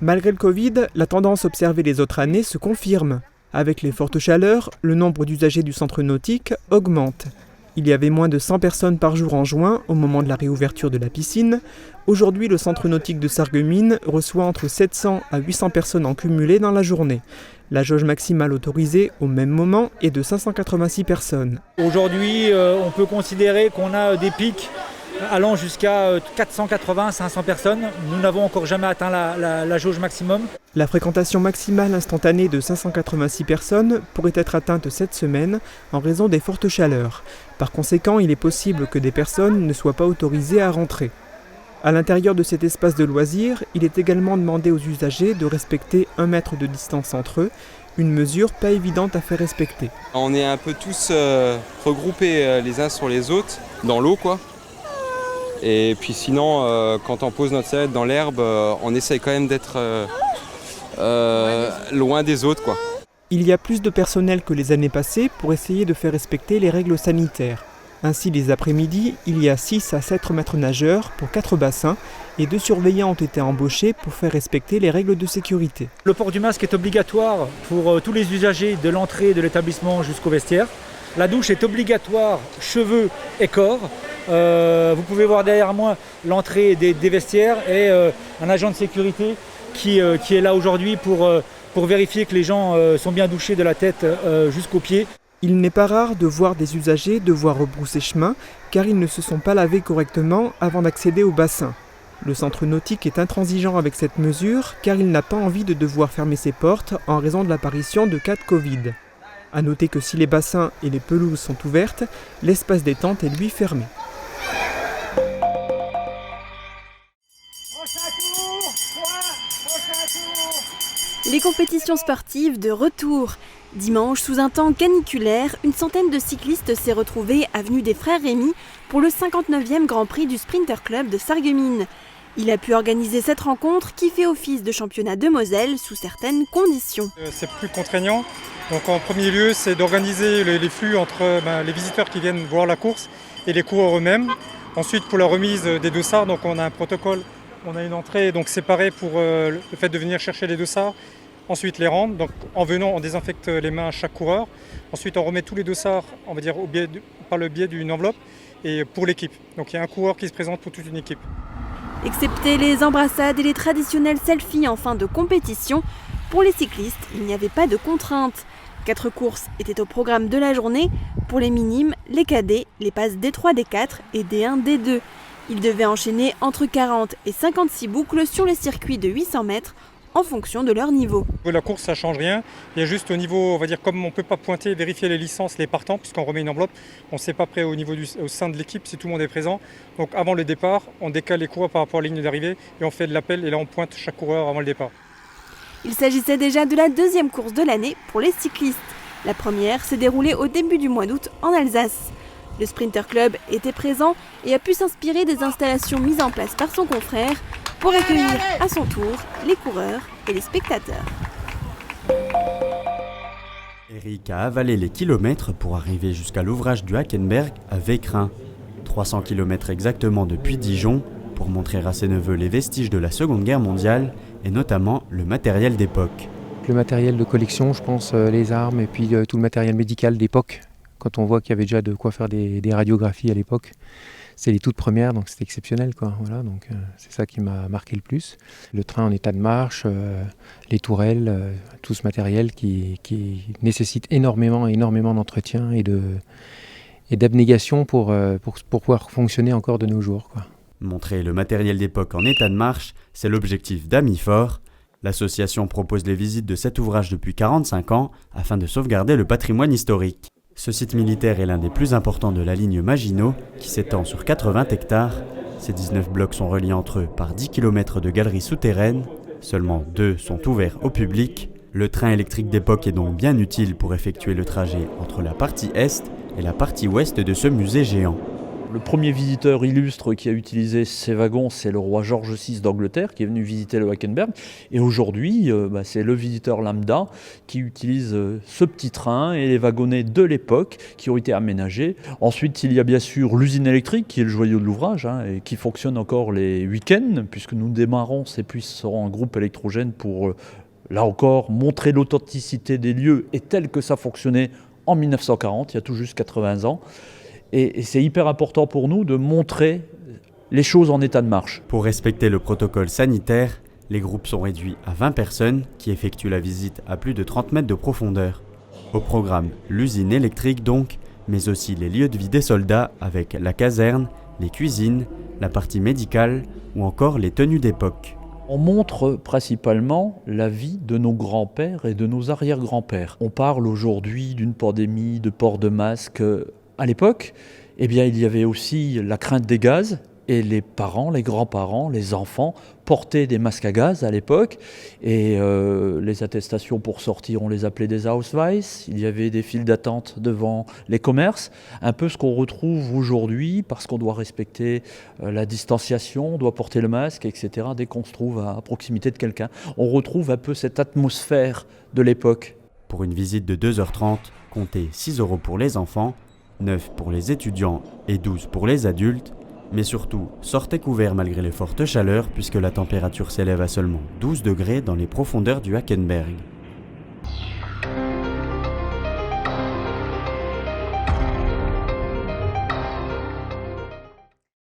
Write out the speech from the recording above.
Malgré le Covid, la tendance observée les autres années se confirme. Avec les fortes chaleurs, le nombre d'usagers du centre nautique augmente. Il y avait moins de 100 personnes par jour en juin, au moment de la réouverture de la piscine. Aujourd'hui, le centre nautique de Sarreguemines reçoit entre 700 à 800 personnes en cumulé dans la journée. La jauge maximale autorisée au même moment est de 586 personnes. Aujourd'hui, on peut considérer qu'on a des pics allant jusqu'à 480-500 personnes. Nous n'avons encore jamais atteint la jauge maximum. La fréquentation maximale instantanée de 586 personnes pourrait être atteinte cette semaine en raison des fortes chaleurs. Par conséquent, il est possible que des personnes ne soient pas autorisées à rentrer. À l'intérieur de cet espace de loisirs, il est également demandé aux usagers de respecter 1 mètre de distance entre eux, une mesure pas évidente à faire respecter. On est un peu tous regroupés les uns sur les autres, dans l'eau quoi. Et puis sinon, quand on pose notre sellette dans l'herbe, on essaye quand même d'être loin des autres, quoi. Il y a plus de personnel que les années passées pour essayer de faire respecter les règles sanitaires. Ainsi, les après-midi, il y a 6 à 7 maîtres nageurs pour 4 bassins et 2 surveillants ont été embauchés pour faire respecter les règles de sécurité. Le port du masque est obligatoire pour tous les usagers de l'entrée de l'établissement jusqu'au vestiaire. La douche est obligatoire, cheveux et corps. Vous pouvez voir derrière moi l'entrée des vestiaires et un agent de sécurité qui est là aujourd'hui pour vérifier que les gens sont bien douchés de la tête jusqu'aux pieds. Il n'est pas rare de voir des usagers devoir rebrousser chemin car ils ne se sont pas lavés correctement avant d'accéder au bassin. Le centre nautique est intransigeant avec cette mesure car il n'a pas envie de devoir fermer ses portes en raison de l'apparition de cas de Covid. A noter que si les bassins et les pelouses sont ouvertes, l'espace détente est lui fermé. Les compétitions sportives de retour. Dimanche, sous un temps caniculaire, une centaine de cyclistes s'est retrouvée avenue des Frères Rémy pour le 59e Grand Prix du Sprinter Club de Sarreguemines. Il a pu organiser cette rencontre qui fait office de championnat de Moselle sous certaines conditions. C'est plus contraignant. Donc en premier lieu, c'est d'organiser les flux entre les visiteurs qui viennent voir la course et les coureurs eux-mêmes. Ensuite, pour la remise des dossards, donc on a un protocole, on a une entrée donc séparée pour le fait de venir chercher les dossards. Ensuite, les rendre. Donc en venant, on désinfecte les mains à chaque coureur. Ensuite, on remet tous les dossards, on va dire par le biais d'une enveloppe et pour l'équipe. Donc il y a un coureur qui se présente pour toute une équipe. Excepté les embrassades et les traditionnels selfies en fin de compétition, pour les cyclistes, il n'y avait pas de contraintes. 4 courses étaient au programme de la journée. Pour les minimes, les cadets, les passes D3, D4 et D1, D2. Ils devaient enchaîner entre 40 et 56 boucles sur les circuits de 800 mètres en fonction de leur niveau. La course, ça ne change rien. Il y a juste au niveau, on va dire, comme on ne peut pas pointer, vérifier les licences, les partants, puisqu'on remet une enveloppe, on ne sait pas près au sein de l'équipe si tout le monde est présent. Donc avant le départ, on décale les coureurs par rapport à la ligne d'arrivée et on fait de l'appel et là on pointe chaque coureur avant le départ. Il s'agissait déjà de la 2e course de l'année pour les cyclistes. La première s'est déroulée au début du mois d'août en Alsace. Le Sprinter Club était présent et a pu s'inspirer des installations mises en place par son confrère pour accueillir à son tour les coureurs et les spectateurs. Eric a avalé les kilomètres pour arriver jusqu'à l'ouvrage du Hackenberg à Vécrin. 300 km exactement depuis Dijon pour montrer à ses neveux les vestiges de la Seconde Guerre mondiale et notamment le matériel d'époque. Le matériel de collection, je pense, les armes et puis tout le matériel médical d'époque. Quand on voit qu'il y avait déjà de quoi faire des radiographies à l'époque, c'est les toutes premières, donc c'est exceptionnel, quoi. Voilà, donc c'est ça qui m'a marqué le plus. Le train en état de marche, les tourelles, tout ce matériel qui nécessite énormément d'entretien et d'abnégation pour pouvoir fonctionner encore de nos jours, quoi. Montrer le matériel d'époque en état de marche, c'est l'objectif d'Amifor. L'association propose les visites de cet ouvrage depuis 45 ans afin de sauvegarder le patrimoine historique. Ce site militaire est l'un des plus importants de la ligne Maginot, qui s'étend sur 80 hectares. Ces 19 blocs sont reliés entre eux par 10 km de galeries souterraines. Seulement 2 sont ouverts au public. Le train électrique d'époque est donc bien utile pour effectuer le trajet entre la partie est et la partie ouest de ce musée géant. Le premier visiteur illustre qui a utilisé ces wagons, c'est le roi George VI d'Angleterre qui est venu visiter le Hackenberg. Et aujourd'hui, c'est le visiteur lambda qui utilise ce petit train et les wagonnets de l'époque qui ont été aménagés. Ensuite, il y a bien sûr l'usine électrique qui est le joyau de l'ouvrage et qui fonctionne encore les week-ends puisque nous démarrons ces puissants en groupe électrogène pour, là encore, montrer l'authenticité des lieux et tel que ça fonctionnait en 1940, il y a tout juste 80 ans. Et c'est hyper important pour nous de montrer les choses en état de marche. Pour respecter le protocole sanitaire, les groupes sont réduits à 20 personnes qui effectuent la visite à plus de 30 mètres de profondeur. Au programme, l'usine électrique donc, mais aussi les lieux de vie des soldats avec la caserne, les cuisines, la partie médicale ou encore les tenues d'époque. On montre principalement la vie de nos grands-pères et de nos arrière-grands-pères. On parle aujourd'hui d'une pandémie de port de masque. À l'époque, il y avait aussi la crainte des gaz et les parents, les grands-parents, les enfants portaient des masques à gaz à l'époque et les attestations pour sortir, on les appelait des Ausweis. Il y avait des files d'attente devant les commerces, un peu ce qu'on retrouve aujourd'hui parce qu'on doit respecter la distanciation, on doit porter le masque, etc. Dès qu'on se trouve à proximité de quelqu'un, on retrouve un peu cette atmosphère de l'époque. Pour une visite de 2h30, comptez 6 € pour les enfants, 9 pour les étudiants et 12 pour les adultes. Mais surtout, sortez couverts malgré les fortes chaleurs puisque la température s'élève à seulement 12 degrés dans les profondeurs du Hackenberg.